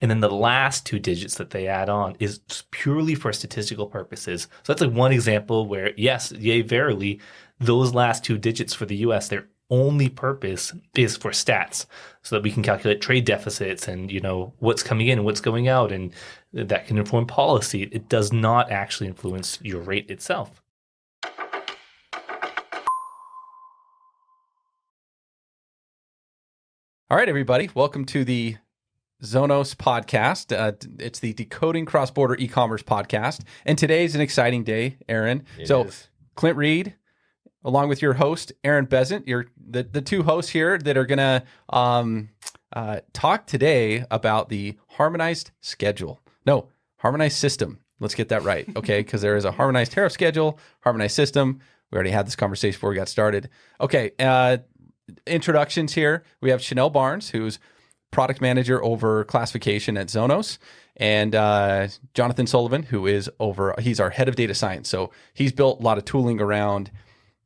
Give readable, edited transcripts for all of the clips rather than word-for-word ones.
And then the last 2 digits that they add on is purely for statistical purposes. So that's like one example where, yes, yea, verily, those last 2 digits for the US, their only purpose is for stats so that we can calculate trade deficits and, what's coming in and what's going out, and that can inform policy. It does not actually influence your rate itself. All right, everybody. Welcome to the Zonos podcast. It's the Decoding Cross-Border Ecommerce podcast. And today's an exciting day, Aaron. It is. Clint Reid, along with your host, Aaron Bezzant, you're the 2 hosts here that are going to talk today about the harmonized system. Let's get that right, okay? Because there is a harmonized tariff schedule, harmonized system. We already had this conversation before we got started. Okay, introductions here. We have Chanel Barnes, who's product manager over classification at Zonos, and Jonathan Sullivan, who is he's our head of data science. So he's built a lot of tooling around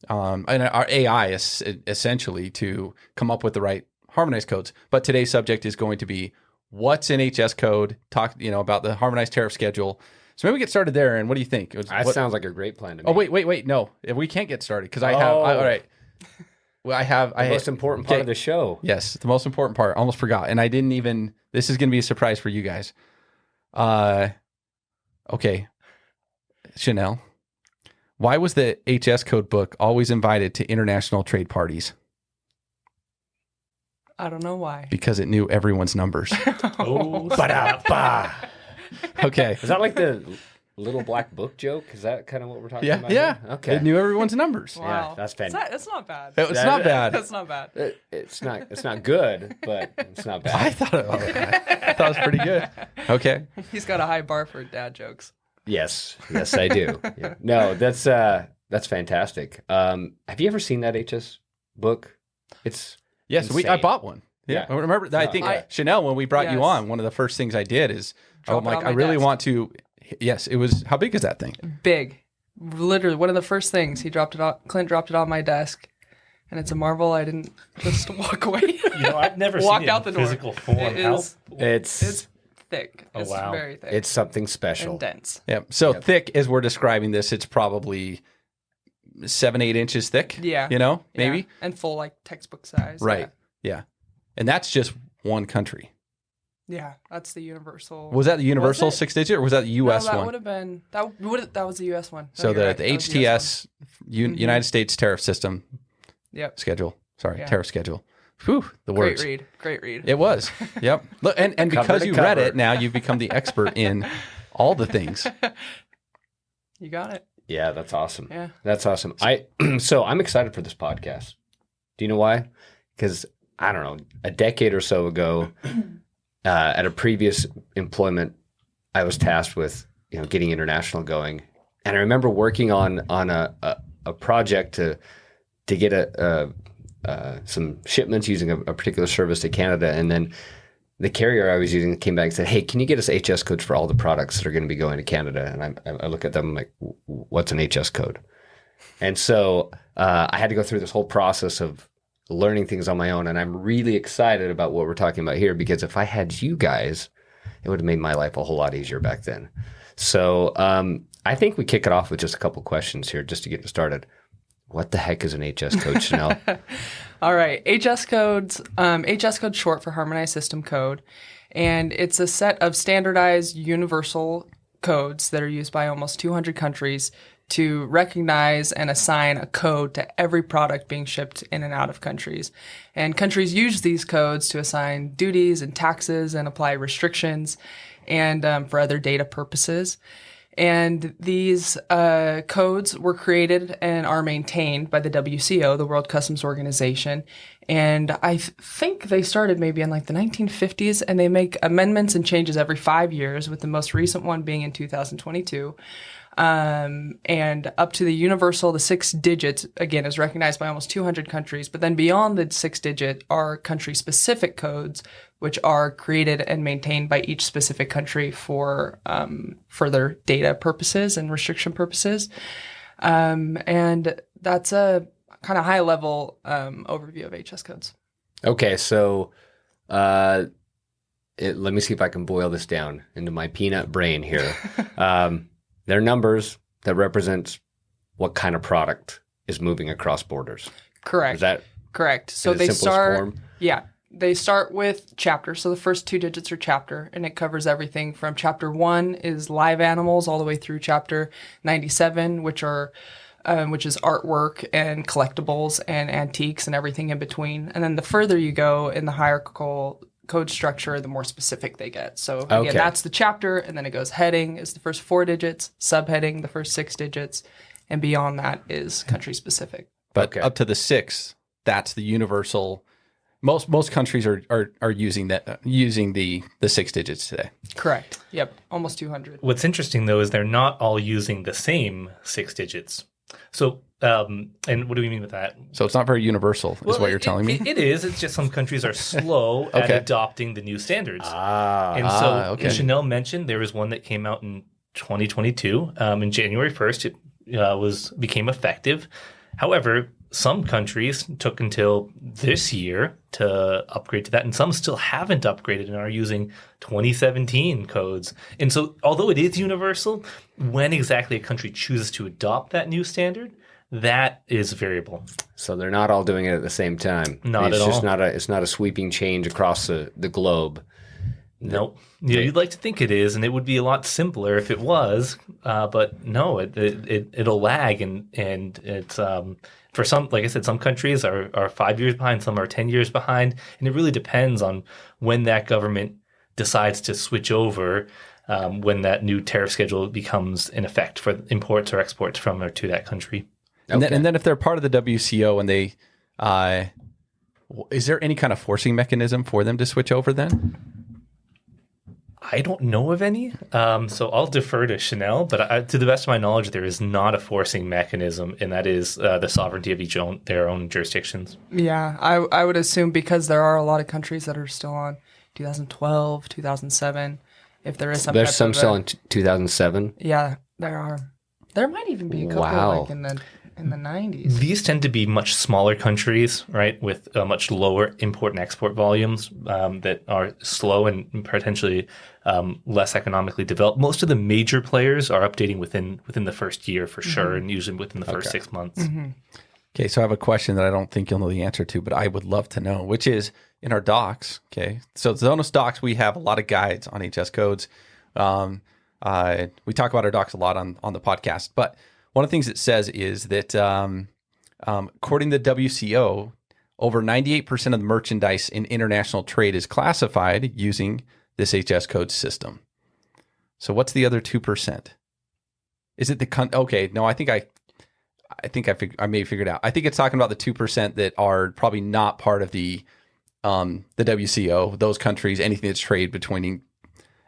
and our AI essentially to come up with the right harmonized codes. But today's subject is going to be what's in HS code, talk about the harmonized tariff schedule. So maybe we get started there. And what do you think? That sounds like a great plan to me. Oh, wait. No, we can't get started because all right. Well, the most important part of the show. Yes, the most important part. Almost forgot. And I didn't even, this is going to be a surprise for you guys. Okay. Chanel, why was the HS code book always invited to international trade parties? I don't know why. Because it knew everyone's numbers. Oh, Okay. Is that like the little black book joke? Is that kind of what we're talking about? Yeah. Here? Okay. It knew everyone's numbers. Wow. Yeah, that's fantastic. It's not bad. It's not bad. That's not bad. It's not good, but it's not bad. I thought it was pretty good. Okay. He's got a high bar for dad jokes. Yes, I do. Yeah. No, that's fantastic. Have you ever seen that HS book? It's yes, insane. I bought one. Yeah. I remember that. I think Chanel, when we brought you on, one of the first things I did is I'm like, I really want to. Yes, it was. How big is that thing? Big. Literally, one of the first things Clint dropped it on my desk, and it's a marvel. I didn't just walk away. I've never seen it out in physical form. It's thick. Oh, it's wow. very thick. It's something special. And dense. Yeah. So thick, as we're describing this, it's probably 7-8 inches thick. Yeah. Maybe. Yeah. And full, like, textbook size. Right. Yeah. And that's just one country. Yeah, that's the universal. Was that the universal 6-digit, or was that the U.S. that one? would have been that was the U.S. one. So the HTS United States Tariff System. Yep. Schedule. Sorry, tariff schedule. Whew, the words. Great read. It was. Yep. Look, and because you read it, now you've become the expert in all the things. You got it. Yeah, that's awesome. Yeah, that's awesome. So I'm excited for this podcast. Do you know why? Because I don't know, a decade or so ago. At a previous employment, I was tasked with getting international going, and I remember working on a project to get some shipments using a particular service to Canada, and then the carrier I was using came back and said, "Hey, can you get us HS codes for all the products that are going to be going to Canada?" And I look at them I'm like, "What's an HS code?" And so I had to go through this whole process of learning things on my own, and I'm really excited about what we're talking about here, because if I had you guys, it would have made my life a whole lot easier back then. So I think we kick it off with just a couple questions here just to get it started. What the heck is an HS code, Chanel? All right, HS code's short for Harmonized System Code, and it's a set of standardized universal codes that are used by almost 200 countries to recognize and assign a code to every product being shipped in and out of countries. And countries use these codes to assign duties and taxes and apply restrictions and for other data purposes. And these codes were created and are maintained by the WCO, the World Customs Organization. And I think they started maybe in like the 1950s, and they make amendments and changes every 5 years, with the most recent one being in 2022. And up to the universal, the 6 digits, again, is recognized by almost 200 countries. But then beyond the 6 digit are country-specific codes, which are created and maintained by each specific country for further data purposes and restriction purposes. And that's a kind of high-level overview of HS codes. Okay, so let me see if I can boil this down into my peanut brain here. They're numbers that represent what kind of product is moving across borders. Correct. Is that correct? So in they its simplest start. form? Yeah, they start with chapter. So the first 2 digits are chapter, and it covers everything from chapter 1 is live animals all the way through chapter 97, which is artwork and collectibles and antiques and everything in between. And then the further you go in the hierarchical code structure, the more specific they get. So again, Okay. that's the chapter, and then it goes heading is the first 4 digits, subheading the first 6 digits, and beyond that is country specific. But Okay. up to the 6, that's the universal. Most countries are using the 6 digits today. Correct. Yep. Almost 200. What's interesting though is they're not all using the same 6 digits. So, and what do we mean with that? So it's not very universal, is what you're telling me. It is. It's just some countries are slow at Okay. adopting the new standards. Ah. And so okay. Chanel mentioned there was one that came out in 2022. In January 1st, it became effective. However, some countries took until this year to upgrade to that, and some still haven't upgraded and are using 2017 codes. And so, although it is universal, when exactly a country chooses to adopt that new standard, that is variable. So they're not all doing it at the same time. Not it's at just all. It's not a sweeping change across the globe. Nope. Yeah, you'd like to think it is, and it would be a lot simpler if it was. But no, it'll lag, and it's for some, like I said, some countries are 5 years behind, some are 10 years behind, and it really depends on when that government decides to switch over, when that new tariff schedule becomes in effect for imports or exports from or to that country. And, Okay. then, and then if they're part of the WCO and they, is there any kind of forcing mechanism for them to switch over then? I don't know of any, so I'll defer to Chanel. But to the best of my knowledge, there is not a forcing mechanism, and that is the sovereignty of their own jurisdictions. Yeah, I would assume because there are a lot of countries that are still on 2012, 2007. If there is some, There's type some of still in 2007. Yeah, there are. There might even be a couple Wow. like in the 90s. These tend to be much smaller countries, right, with much lower import and export volumes that are slow and potentially less economically developed. Most of the major players are updating within the first year for sure, and usually within the first 6 months. Okay, so I have a question that I don't think you'll know the answer to, but I would love to know, which is in our docs. Okay, so Zonos docs, we have a lot of guides on HS codes. We talk about our docs a lot on the podcast, but one of the things it says is that according to the WCO, over 98% of the merchandise in international trade is classified using this HS code system. So what's the other 2%? Is it okay? No, I think I may have figured it out. I think it's talking about the 2% that are probably not part of the WCO, those countries, anything that's trade between,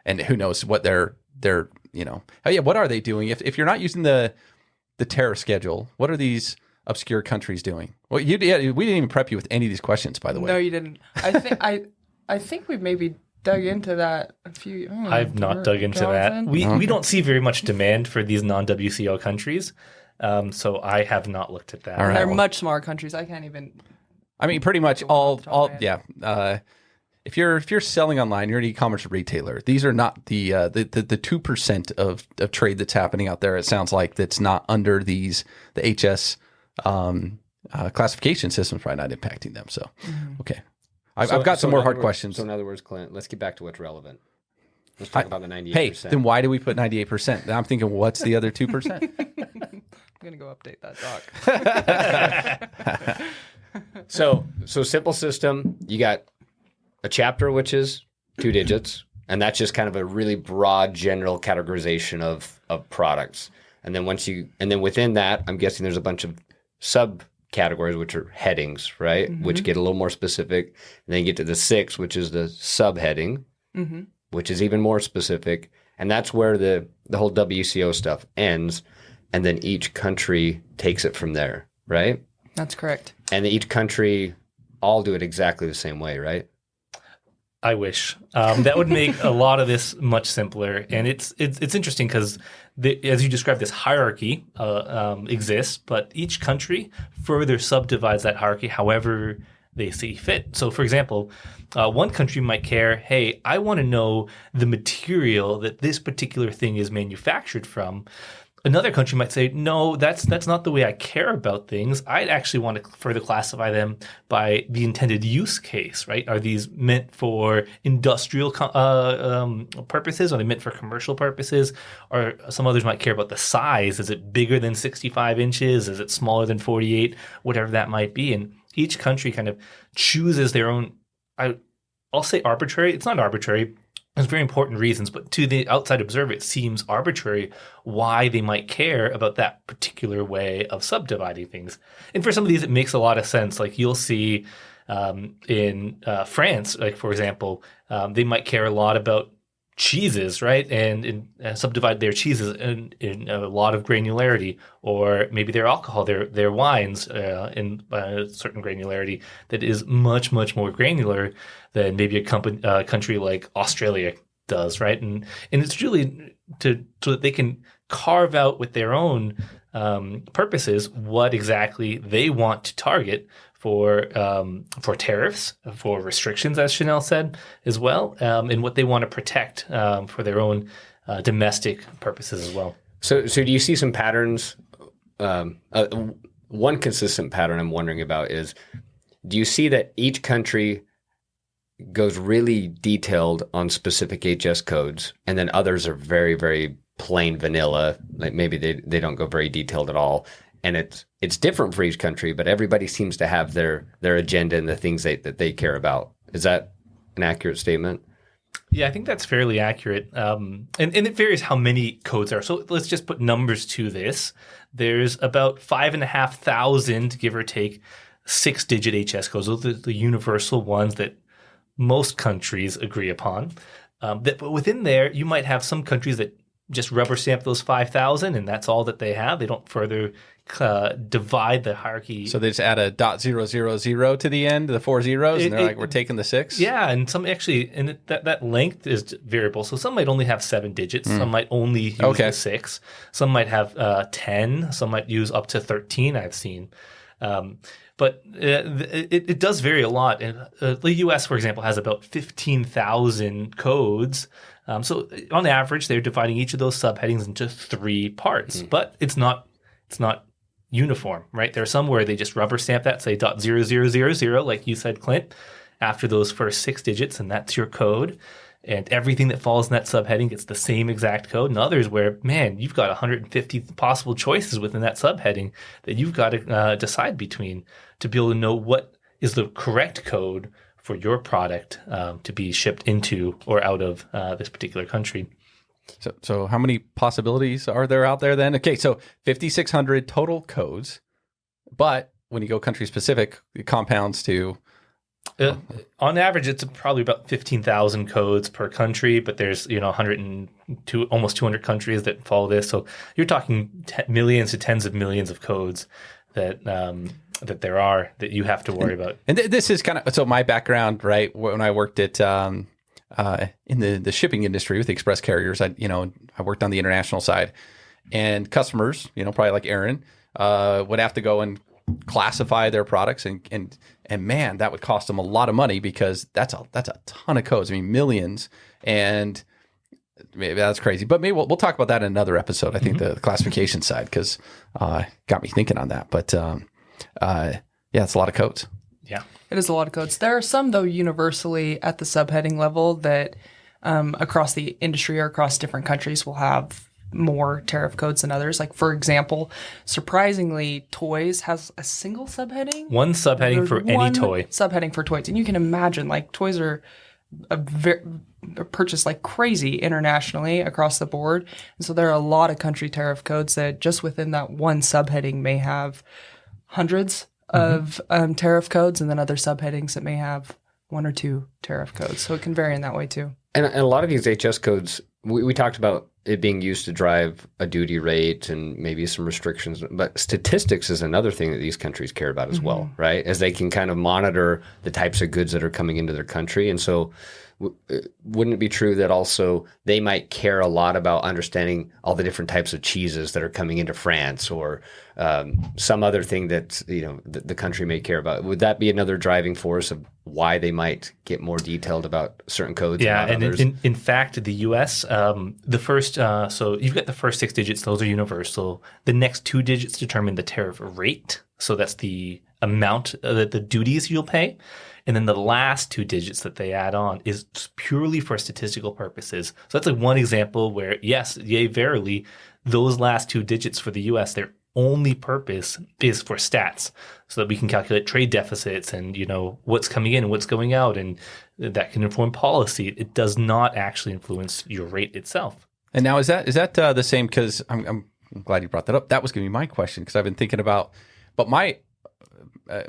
and who knows what they're what are they doing? If you're not using the tariff schedule, what are these obscure countries doing? Well, we didn't even prep you with any of these questions, by the way. No, you didn't. I think we maybe dug into that a few. I've not dug into Jonathan? that. We don't see very much demand for these non-WCO countries, so I have not looked at that. All right. They're much smaller countries. I can't even. I mean, pretty much all. Yeah. If you're selling online, you're an e-commerce retailer. These are not the 2% of trade that's happening out there. It sounds like that's not under the HS classification system's probably not impacting them. So, okay, I've got some more hard questions. So in other words, Clint, let's get back to what's relevant. Let's talk about the 98%. Hey, then why do we put 98%? I'm thinking, what's the other 2%? I'm gonna go update that doc. So simple system. You got a chapter, which is 2 digits, and that's just kind of a really broad general categorization of products. And then within that, I'm guessing there's a bunch of subcategories, which are headings, right? Which get a little more specific. And then you get to the 6, which is the subheading, which is even more specific. And that's where the whole WCO stuff ends. And then each country takes it from there, right? That's correct. And each country all do it exactly the same way, right? I wish that would make a lot of this much simpler, and it's interesting because as you described, this hierarchy exists, but each country further subdivides that hierarchy however they see fit. So, for example, one country might care, hey, I want to know the material that this particular thing is manufactured from. Another country might say, no, that's not the way I care about things. I'd actually want to further classify them by the intended use case, right? Are these meant for industrial purposes? Are they meant for commercial purposes? Or some others might care about the size. Is it bigger than 65 inches? Is it smaller than 48? Whatever that might be. And each country kind of chooses their own, I'll say arbitrary. It's not arbitrary. There's very important reasons, but to the outside observer, it seems arbitrary why they might care about that particular way of subdividing things. And for some of these, it makes a lot of sense. Like you'll see in France, like for example, they might care a lot about cheeses, right? And subdivide their cheeses in a lot of granularity, or maybe their alcohol, their wines in a certain granularity that is much, much more granular than maybe a country like Australia does, right? And it's really so that they can carve out with their own purposes what exactly they want to target for tariffs, for restrictions, as Chanel said as well, and what they want to protect for their own domestic purposes as well. So do you see some patterns? One consistent pattern I'm wondering about is, do you see that each country goes really detailed on specific HS codes, and then others are very, very plain vanilla, like maybe they don't go very detailed at all? And it's different for each country, but everybody seems to have their agenda and the things that they care about. Is that an accurate statement? Yeah, I think that's fairly accurate. And it varies how many codes are. So let's just put numbers to this. There's about 5,500, give or take, 6-digit HS codes. Those are the universal ones that most countries agree upon. But within there, you might have some countries that just rubber stamp those 5,000, and that's all that they have. They don't further divide the hierarchy. So they just add a .000 to the end, the 4 zeros, and they're like, we're taking the 6? Yeah, and some actually, and that length is variable. So some might only have 7 digits. Some might only use the 6. Some might have 10. Some might use up to 13, I've seen. But it does vary a lot. And the U.S., for example, has about 15,000 codes. So on average, they're dividing each of those subheadings into 3 parts. But it's not uniform, right? There are some where they just rubber stamp that, say .0000, like you said, Clint, after those first 6 digits, and that's your code. And everything that falls in that subheading gets the same exact code. And others where, man, you've got 150 possible choices within that subheading that you've got to decide between to be able to know what is the correct code for your product to be shipped into or out of this particular country. So how many possibilities are there out there then? Okay, so 5,600 total codes, but when you go country specific, it compounds to... on average, it's probably about 15,000 codes per country, but there's 102, almost 200 countries that follow this. So you're talking millions to tens of millions of codes that there are that you have to worry about. And this is kind of so my background, right? When I worked at in the shipping industry with the express carriers, I worked on the international side, and customers, probably like Aaron, would have to go and classify their products, and man, that would cost them a lot of money because that's a ton of codes. I mean, millions, and maybe that's crazy. But maybe we'll talk about that in another episode. I think the classification side, because got me thinking on that. But yeah, it's a lot of codes. Yeah, it is a lot of codes. There are some, though, universally at the subheading level that across the industry or across different countries will have more tariff codes than others. Like, for example, surprisingly, toys has a single subheading. One subheading for any toy. Subheading for toys. And you can imagine, like, toys are purchased like crazy internationally across the board. And so there are a lot of country tariff codes that just within that one subheading may have hundreds of tariff codes, and then other subheadings that may have 1 or 2 tariff codes. So it can vary in that way too. And a lot of these HS codes, we talked about it being used to drive a duty rate and maybe some restrictions, but statistics is another thing that these countries care about as well, right? As they can kind of monitor the types of goods that are coming into their country. And so wouldn't it be true that also they might care a lot about understanding all the different types of cheeses that are coming into France, or some other thing that the country may care about? Would that be another driving force of why they might get more detailed about certain codes? Yeah, and others? in fact, the U.S. The first so you've got the first 6 digits; those are universal. The next 2 digits determine the tariff rate, so that's the amount that the duties you'll pay. And then the last 2 digits that they add on is purely for statistical purposes. So that's like one example where, yes, yea, verily, those last 2 digits for the U.S., their only purpose is for stats, so that we can calculate trade deficits and what's coming in and what's going out, and that can inform policy. It does not actually influence your rate itself. And now is that the same? Because I'm glad you brought that up. That was going to be my question, because I've been thinking about, but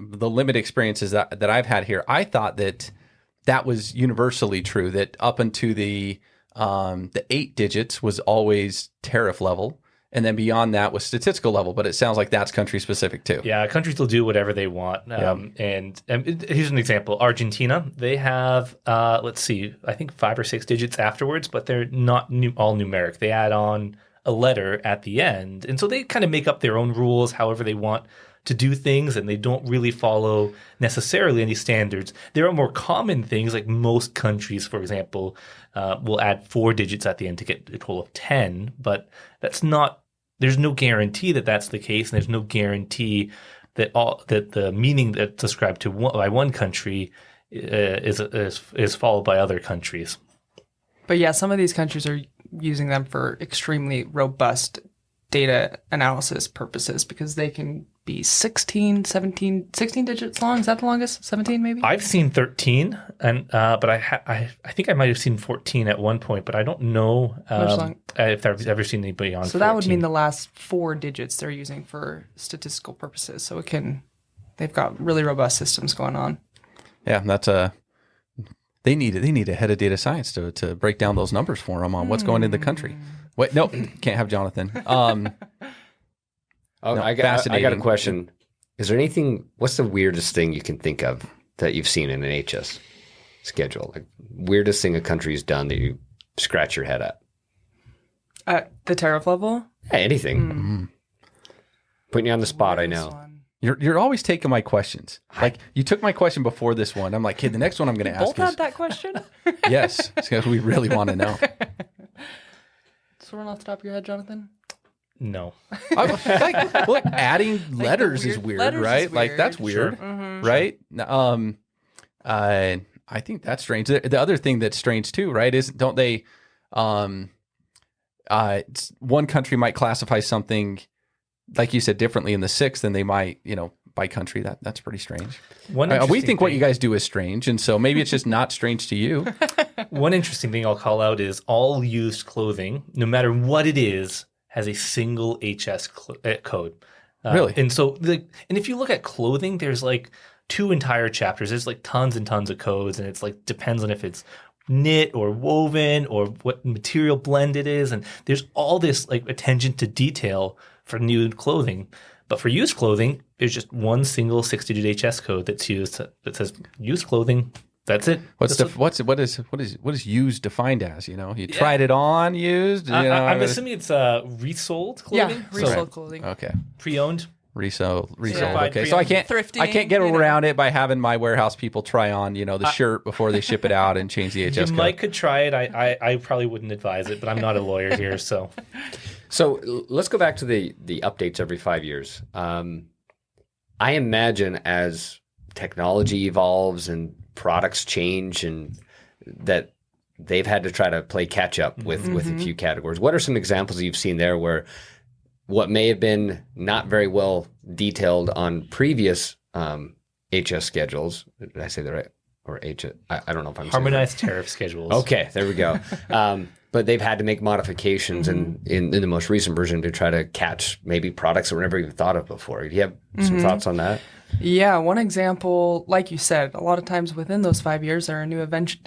the limited experiences that I've had here, I thought that was universally true, that up into the 8 digits was always tariff level, and then beyond that was statistical level. But it sounds like that's country specific too. Yeah, countries will do whatever they want. And here's an example: Argentina, they have let's see, I think 5 or 6 digits afterwards, but they're not all numeric. They add on a letter at the end, and so they kind of make up their own rules however they want to do things, and they don't really follow necessarily any standards. There are more common things, like most countries, for example, will add 4 digits at the end to get a total of 10, but there's no guarantee that that's the case, and there's no guarantee that the meaning that's ascribed to by one country is followed by other countries. But yeah, some of these countries are using them for extremely robust data analysis purposes, because they can be 16 digits long. Is that the longest? 17 maybe? I've seen 13, and but I think I might have seen 14 at one point, but I don't know if I've ever seen anybody on 14. So that would mean the last 4 digits they're using for statistical purposes. So they've got really robust systems going on. Yeah, that's they need a head of data science to break down those numbers for them on what's going in the country. Wait, no, can't have Jonathan. I got a question. Is there anything? What's the weirdest thing you can think of that you've seen in an HS schedule? Like, weirdest thing a country's done that you scratch your head at? At the tariff level? Yeah, anything. Putting you on the spot, I know. You're always taking my questions. Like, you took my question before this one. I'm like, hey, the next one I'm going to ask both had that question? Yes, because we really want to know. Someone off the top of your head, Jonathan? No. Look, adding letters is weird, right? Like, that's weird, right? I think that's strange. The other thing that's strange too, right, is don't they? One country might classify something, like you said, differently in the 6th than they might, by country. That's pretty strange. We think what you guys do is strange, and so maybe it's just not strange to you. One interesting thing I'll call out is all used clothing, no matter what it is, has a single HS code. Really? And so, and if you look at clothing, there's like 2 entire chapters. There's like tons and tons of codes, and it's like depends on if it's knit or woven or what material blend it is, and there's all this like attention to detail for new clothing. But for used clothing, there's just one single 6-digit HS code that's used that says used clothing. That's it. What is used defined as? You tried it on used. I'm assuming it's resold clothing. Yeah, resold clothing. Okay. Pre-owned. Resold. Yeah. Okay, so I can't Thrifting, get around it by having my warehouse people try on the shirt before they ship it out and change the HS code. You might could try it. I probably wouldn't advise it, but I'm not a lawyer here, so. So let's go back to the updates every 5 years. I imagine as technology evolves and products change, and that they've had to try to play catch up with a few categories. What are some examples you've seen there where what may have been not very well detailed on previous HS schedules? Did I say that right? Or HS? I don't know if I'm harmonized tariff schedules. Okay, there we go. But they've had to make modifications in the most recent version to try to catch maybe products that were never even thought of before. Do you have some thoughts on that? Yeah, one example, like you said, a lot of times within those 5 years, there are new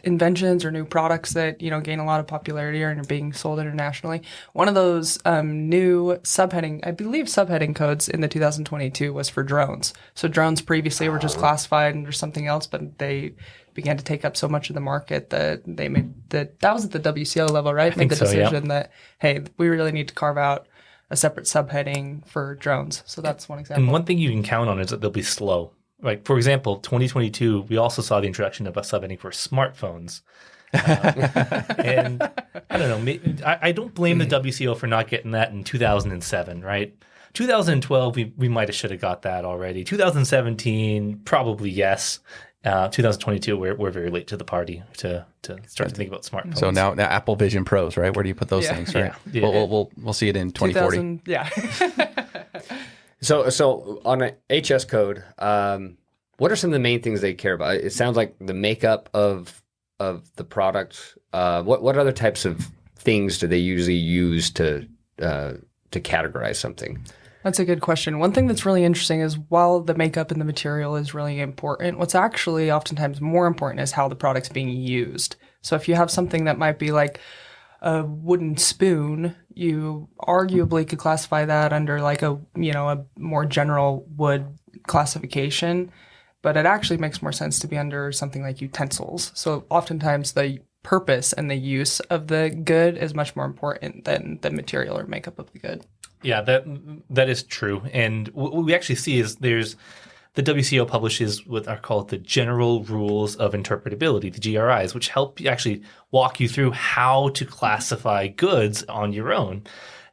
inventions or new products that gain a lot of popularity or are being sold internationally. One of those new subheading codes in the 2022 was for drones. So drones previously were just classified under something else, but they began to take up so much of the market that they made that was at the WCO level, right? Made think the so, yeah. decision that, hey, we really need to carve out a separate subheading for drones. So that's one example. And one thing you can count on is that they'll be slow. Like, for example, 2022, we also saw the introduction of a subheading for smartphones. And I don't know, I don't blame the WCO for not getting that in 2007, right? 2012, we might have should have got that already. 2017, probably yes. 2022, we're very late to the party to start to think about smartphones. So now Apple Vision Pros, right? Where do you put those Yeah. things, right? Yeah. We'll see it in 2040. 2000, yeah. So on an HS code, what are some of the main things they care about? It sounds like the makeup of the product. What other types of things do they usually use to categorize something? That's a good question. One thing that's really interesting is while the makeup and the material is really important, what's actually oftentimes more important is how the product's being used. So if you have something that might be like a wooden spoon, you arguably could classify that under like a more general wood classification, but it actually makes more sense to be under something like utensils. So oftentimes the purpose and the use of the good is much more important than the material or makeup of the good. Yeah, that is true. And what we actually see is there's the WCO publishes what are called the General Rules of Interpretability, the GRIs, which help you actually walk you through how to classify goods on your own.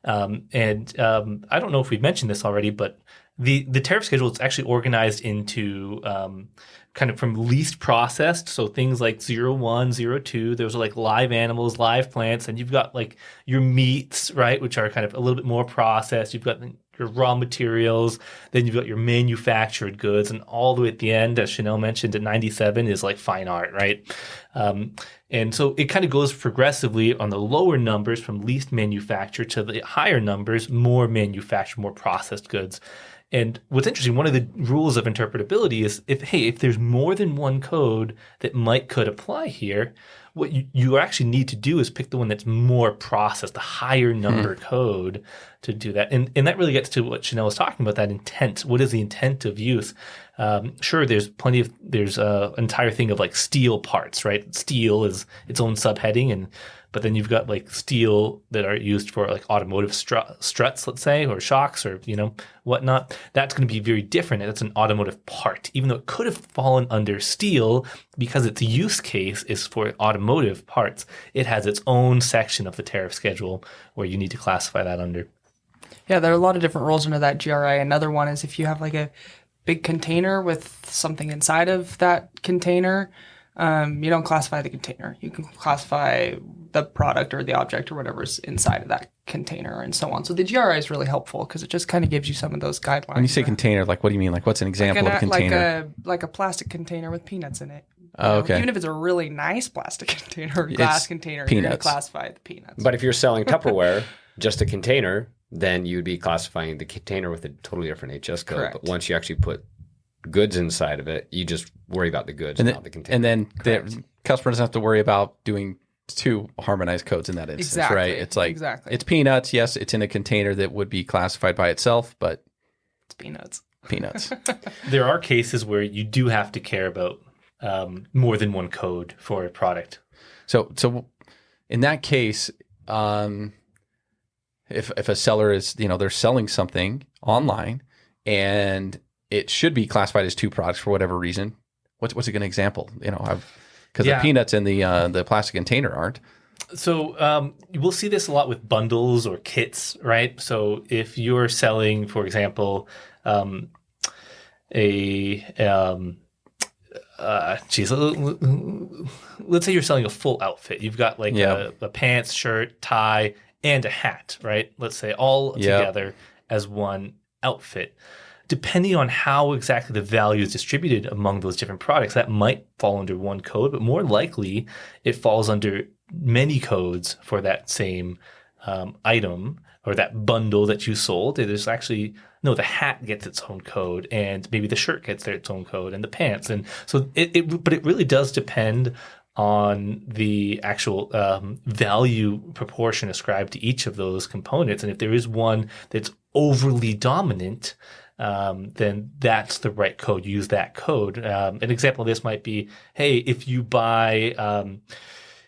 I don't know if we've mentioned this already, but the tariff schedule is actually organized into kind of from least processed. So things like 01, 02, those are like live animals, live plants, and you've got like your meats, right, which are kind of a little bit more processed. You've got your raw materials, then you've got your manufactured goods, and all the way at the end, as Chanel mentioned, at 97 is like fine art, right? And so it kind of goes progressively on the lower numbers from least manufactured to the higher numbers, more manufactured, more processed goods. And what's interesting, one of the rules of interpretability is if there's more than one code that could apply here, what you actually need to do is pick the one that's more processed, the higher number code to do that. And that really gets to what Chanel was talking about, that intent. What is the intent of use? Sure, there's an entire thing of like steel parts, right? Steel is its own subheading, but then you've got like steel that are used for like automotive struts, let's say, or shocks or, whatnot. That's going to be very different. That's an automotive part, even though it could have fallen under steel because its use case is for automotive parts. It has its own section of the tariff schedule where you need to classify that under. Yeah, there are a lot of different rules under that GRI. Another one is if you have like a big container with something inside of that container, you don't classify the container. You can classify the product or the object or whatever's inside of that container and so on. So the GRI is really helpful because it just kind of gives you some of those guidelines. When you say container, like what do you mean? Like what's an example of a container? Like a plastic container with peanuts in it. Oh, okay. Even if it's a really nice plastic container or glass container, you're going to classify the peanuts. But if you're selling Tupperware, just a container, then you'd be classifying the container with a totally different HS code. Correct. But once you actually put goods inside of it, you just worry about the goods, not the container. And then the customer doesn't have to worry about doing two harmonized codes in that instance, Exactly. right? It's like, Exactly. It's peanuts. Yes, it's in a container that would be classified by itself, but It's peanuts. peanuts. There are cases where you do have to care about more than one code for a product. So in that case, if a seller is, they're selling something online and it should be classified as two products for whatever reason, what's a good example? Because the peanuts in the plastic container aren't. So we'll see this a lot with bundles or kits, right? So if you're selling, for example, let's say you're selling a full outfit. You've got like a pants, shirt, tie, and a hat, right? Let's say all together as one outfit. Depending on how exactly the value is distributed among those different products, that might fall under one code, but more likely it falls under many codes for that same item or that bundle that you sold. There's actually, the hat gets its own code, and maybe the shirt gets its own code, and the pants. And so but it really does depend on the actual value proportion ascribed to each of those components. And if there is one that's overly dominant, then that's the right code. Use that code. An example of this might be, hey, if you buy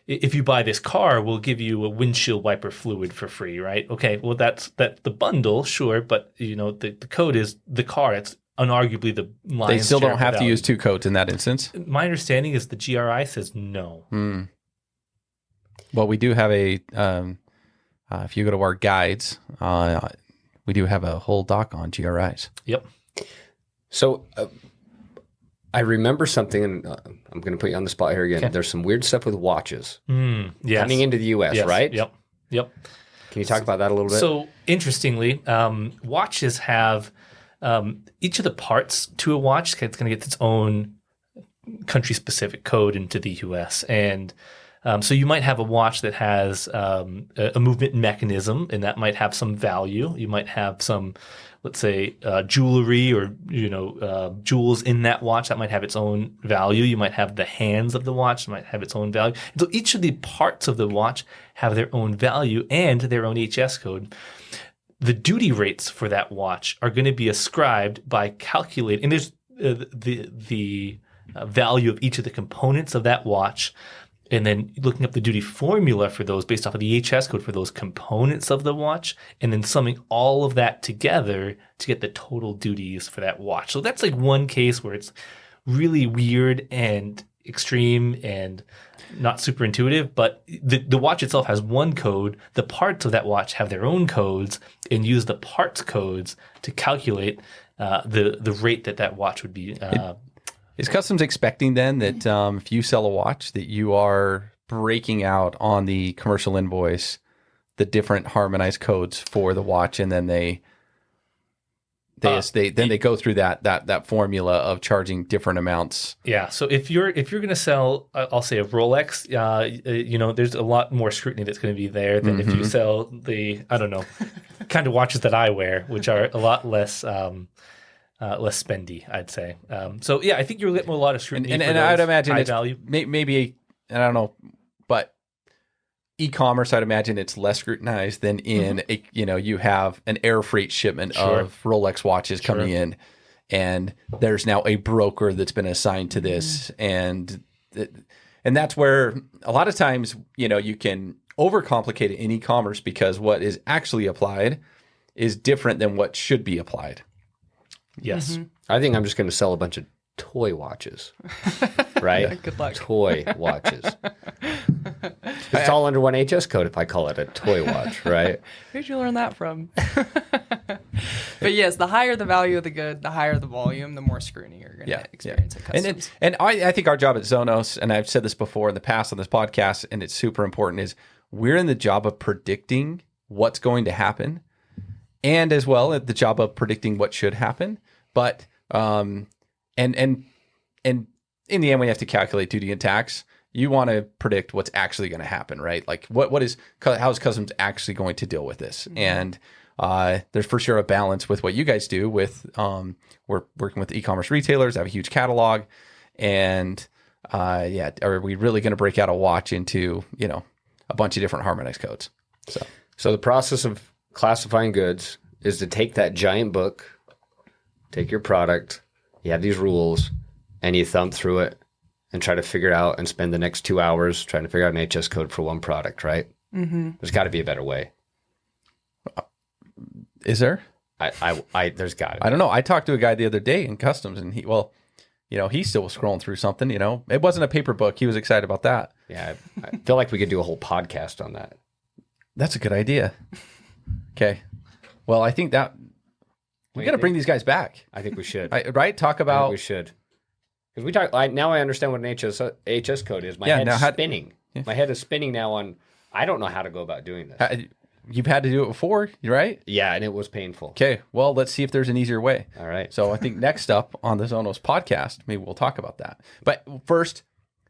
this car, we'll give you a windshield wiper fluid for free, right? Okay, well that's the bundle, sure, but the code is the car. It's unarguably the lion's They still share don't of have the to value. use 2 codes in that instance. My understanding is the GRI says no. Well, we do have a, if you go to our guides, we do have a whole doc on GRIs. Yep. So I remember something, and I'm going to put you on the spot here again. Okay. There's some weird stuff with watches Yes. coming into the U.S., Yes. right? Yep. Can you talk about that a little bit? So interestingly, watches have each of the parts to a watch. It's going to get its own country-specific code into the U.S. And so you might have a watch that has a movement mechanism, and that might have some value. You might have some, let's say, jewelry or jewels in that watch that might have its own value. You might have the hands of the watch that might have its own value. And so each of the parts of the watch have their own value and their own HS code. The duty rates for that watch are going to be ascribed by calculating, and there's the value of each of the components of that watch, and then looking up the duty formula for those based off of the HS code for those components of the watch, and then summing all of that together to get the total duties for that watch. So that's like one case where it's really weird and extreme and not super intuitive, but the watch itself has one code. The parts of that watch have their own codes, and use the parts codes to calculate the rate that watch would be. Is Customs expecting then that if you sell a watch that you are breaking out on the commercial invoice the different harmonized codes for the watch, and then they go through that formula of charging different amounts? Yeah. So if you're going to sell, I'll say a Rolex, there's a lot more scrutiny that's going to be there than if you sell the, I don't know, kind of watches that I wear, which are a lot less spendy, I'd say. So yeah, I think you're getting a lot of scrutiny. And for I'd those imagine high it's value. maybe, I don't know, but e-commerce, I'd imagine it's less scrutinized than in you have an air freight shipment of Rolex watches coming in, and there's now a broker that's been assigned to this, and that's where a lot of times you can overcomplicate it in e-commerce because what is actually applied is different than what should be applied. Yes. I think I'm just going to sell a bunch of toy watches, right? Good luck. Toy watches. It's all under one HS code if I call it a toy watch, right? Where'd you learn that from? But yes, the higher the value of the good, the higher the volume, the more scrutiny you're going to experience at Customs. And I think our job at Zonos, and I've said this before in the past on this podcast, and it's super important, is we're in the job of predicting what's going to happen, and as well at the job of predicting what should happen. But and in the end, when you have to calculate duty and tax, you want to predict what's actually going to happen, right? Like how is Customs actually going to deal with this? And there's for sure a balance with what you guys do with we're working with e-commerce retailers, have a huge catalog, and are we really going to break out a watch into a bunch of different harmonized codes? So the process of classifying goods is to take that giant book, take your product, you have these rules, and you thumb through it and try to figure out and spend the next 2 hours trying to figure out an HS code for one product, right? Mm-hmm. There's got to be a better way. Is there? There's got to be. I don't know. I talked to a guy the other day in Customs, and he still was scrolling through something. It wasn't a paper book. He was excited about that. Yeah, I feel like we could do a whole podcast on that. That's a good idea. Okay. Well, I think that we got to bring these guys back. I think we should. Right? Talk about. I think we should. Because we talk. Now I understand what an HS code is. My head's spinning. Yeah. My head is spinning now on. I don't know how to go about doing this. You've had to do it before, right? Yeah, and it was painful. Okay. Well, let's see if there's an easier way. All right. So I think next up on the Zonos podcast, maybe we'll talk about that. But first,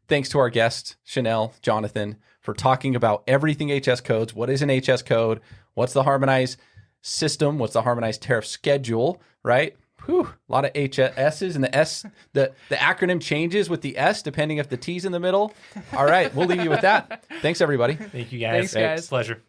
thanks to our guests, Chanel, Jonathan, for talking about everything HS codes. What is an HS code? What's the harmonized system? What's the harmonized tariff schedule? Right? Whew, a lot of HS's, and the S, the acronym changes with the S depending if the T's in the middle. All right, we'll leave you with that. Thanks, everybody. Thank you, guys. Thanks, guys. Pleasure.